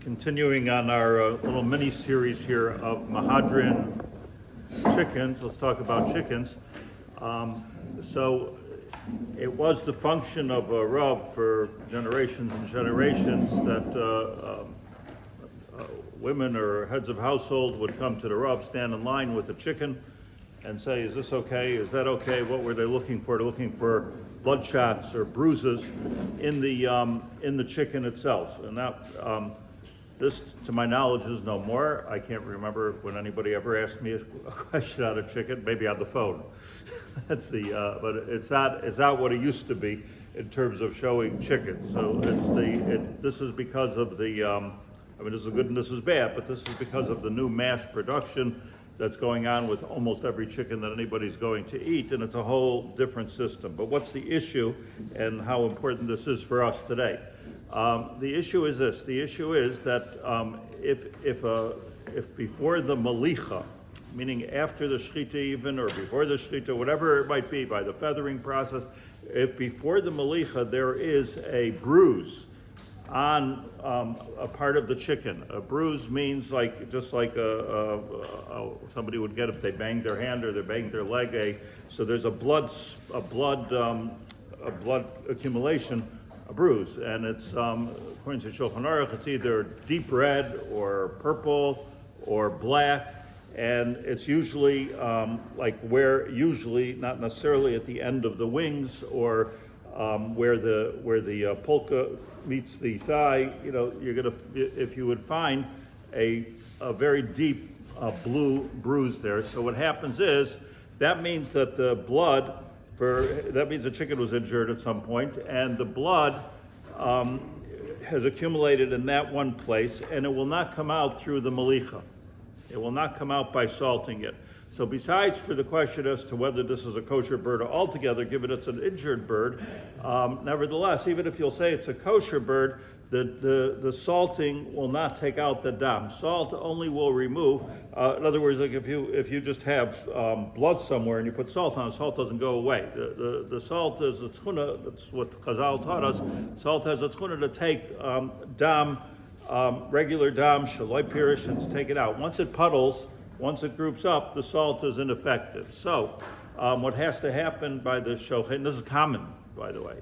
Continuing on our little mini-series here of Mahadran chickens. Let's talk about chickens. So it was the function of a Rav for generations and generations that women or heads of household would come to the Rav, stand in line with a chicken and say, is this okay? Is that okay? What were they looking for? They're looking for blood shots or bruises in the chicken itself. And that this, to my knowledge, is no more. I can't remember when anybody ever asked me a question on a chicken, maybe on the phone. That's but it's not what it used to be in terms of showing chickens. So this is because of the, I mean, this is good and this is bad, but this is because of the new mass production that's going on with almost every chicken that anybody's going to eat, and it's a whole different system. But what's the issue and how important this is for us today? The issue is this. The issue is that if before the malicha, meaning after the shchita even, or before the shchita, whatever it might be, by the feathering process, if before the malicha there is a bruise on a part of the chicken. A bruise means just like somebody would get if they banged their hand or they banged their leg. So there's a blood accumulation, a bruise, and it's according to Shulchan Aruch, it's either deep red or purple or black, and it's usually usually not necessarily at the end of the wings or where the polka meets the thigh. You know, if you would find a very deep blue bruise there. So what happens is that means that the blood that means the chicken was injured at some point, and the blood has accumulated in that one place, and it will not come out through the malicha. It will not come out by salting it. So besides for the question as to whether this is a kosher bird or altogether, given it's an injured bird, nevertheless, even if you'll say it's a kosher bird, the salting will not take out the dam. Salt only will remove. In other words, like if you just have blood somewhere and you put salt on it, salt doesn't go away. The salt is a tzchuna. That's what Chazal taught us. Salt has a tzchuna to take dam, regular dam, shaloi pirish, and to take it out. Once it puddles, once it groups up, the salt is ineffective. So what has to happen by the shochet, and this is common, by the way.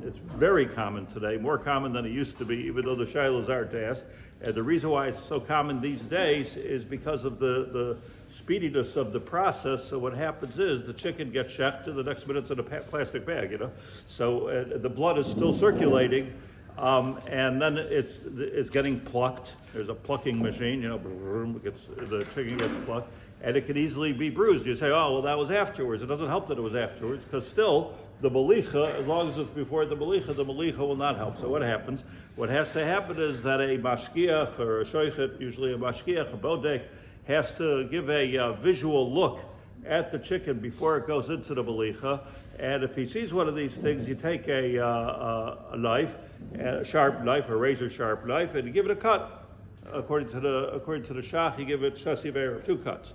It's very common today, more common than it used to be, even though the shilohs aren't asked. And the reason why it's so common these days is because of the speediness of the process. So what happens is the chicken gets shecht, and the next minute it's in a plastic bag, So the blood is still circulating, and then it's getting plucked. There's a plucking machine, the chicken gets plucked, and it can easily be bruised. You say, oh, well, that was afterwards. It doesn't help that it was afterwards, because still, the malicha, as long as it's before the malicha will not help. So what happens? What has to happen is that a mashgiach or a shoichet, usually a mashgiach, a bodek, has to give a visual look at the chicken before it goes into the malicha. And if he sees one of these things, you take a knife, a sharp knife, a razor sharp knife, and you give it a cut. According to the shach, you give it shasiver, 2 cuts.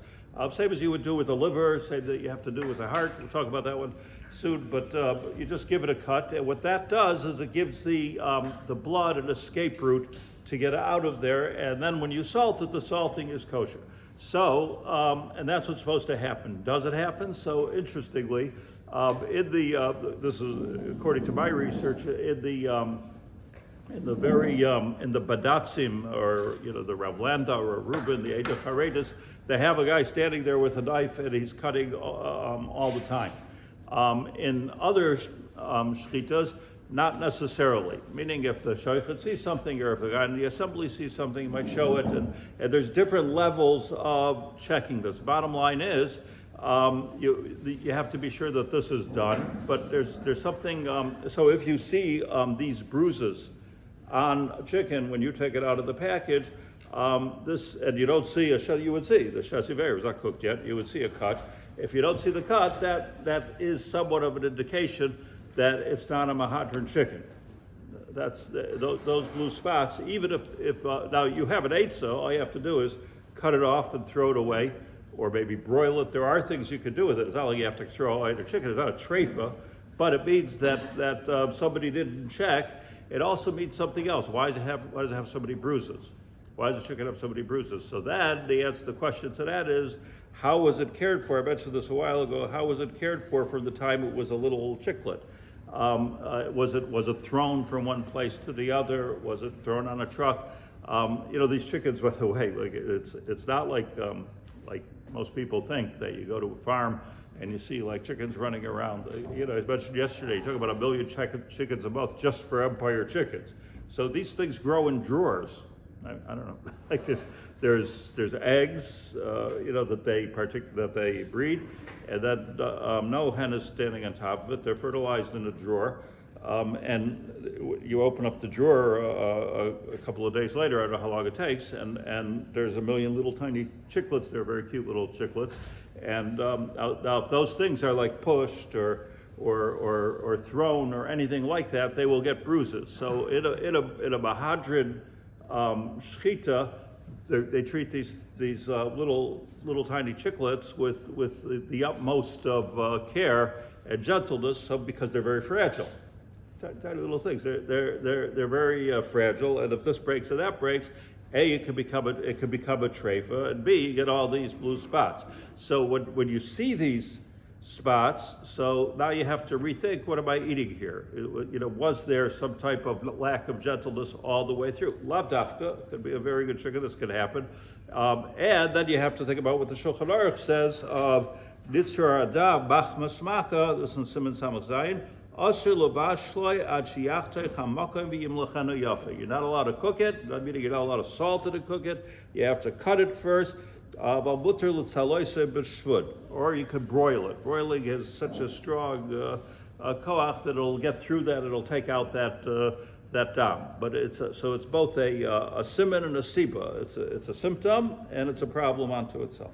Same as you would do with the liver, same that you have to do with the heart. We'll talk about that one soon, but you just give it a cut. And what that does is it gives the blood an escape route to get out of there. And then when you salt it, the salting is kosher. So, and that's what's supposed to happen. Does it happen? So interestingly, this is according to my research, in the Badatzim, or the Rav Landa or Reuben, the Age of Haredis, they have a guy standing there with a knife and he's cutting all the time. In other shchitas, not necessarily. Meaning, if the shochet sees something, or if the guy in the assembly sees something, he might show it. And there's different levels of checking this. Bottom line is, you have to be sure that this is done. But there's something. So if you see these bruises on chicken when you take it out of the package, and you don't see you would see the chasiver is not cooked yet. You would see a cut. If you don't see the cut, that is somewhat of an indication that it's not a mahadran chicken. That's those blue spots. Even if now you have an eitzah, all you have to do is cut it off and throw it away, or maybe broil it. There are things you can do with it. It's not like you have to throw away the chicken. It's not a treifa, but it means that somebody didn't check. It also means something else. Why does it have so many bruises? Why does the chicken have so many bruises? So then the answer to the question to that is, how was it cared for? I mentioned this a while ago. How was it cared for from the time it was a little chicklet? Was it thrown from one place to the other? Was it thrown on a truck? These chickens, by the way, like it's not like most people think that you go to a farm and you see like chickens running around. I mentioned yesterday, you talk about 1 million chickens a month just for Empire chickens. So these things grow in drawers. I don't know. Like there's eggs, that they breed, and then no hen is standing on top of it. They're fertilized in a drawer, and you open up the drawer a couple of days later. I don't know how long it takes, and there's 1 million little tiny chicklets. They're very cute little chicklets, and now if those things are like pushed or thrown or anything like that, they will get bruises. So in a Mahadran shechita, they treat these little tiny chicklets with the utmost of care and gentleness, because they're very fragile. Tiny little things. They're very fragile, and if this breaks or that breaks, A, it can become a treifa, and B, you get all these blue spots. So when you see these spots, so now you have to rethink, what am I eating here? Was there some type of lack of gentleness all the way through? Lav dafka, could be a very good chicken, this could happen. And then you have to think about what the Shulchan Aruch says of Nitzur Adam Bachmas Maka, this is Siman Samach Zayin, Asher Lobashloi Ad Shiachtei Chamakom V'Yimlechenu Yafa. You're not allowed to cook it, that meaning you're not allowed to salt it to cook it, you have to cut it first. Or you could broil it. Broiling has such a strong koach that it'll get through that. It'll take out that dam. But it's both a siman and a siba. It's a symptom and it's a problem unto itself.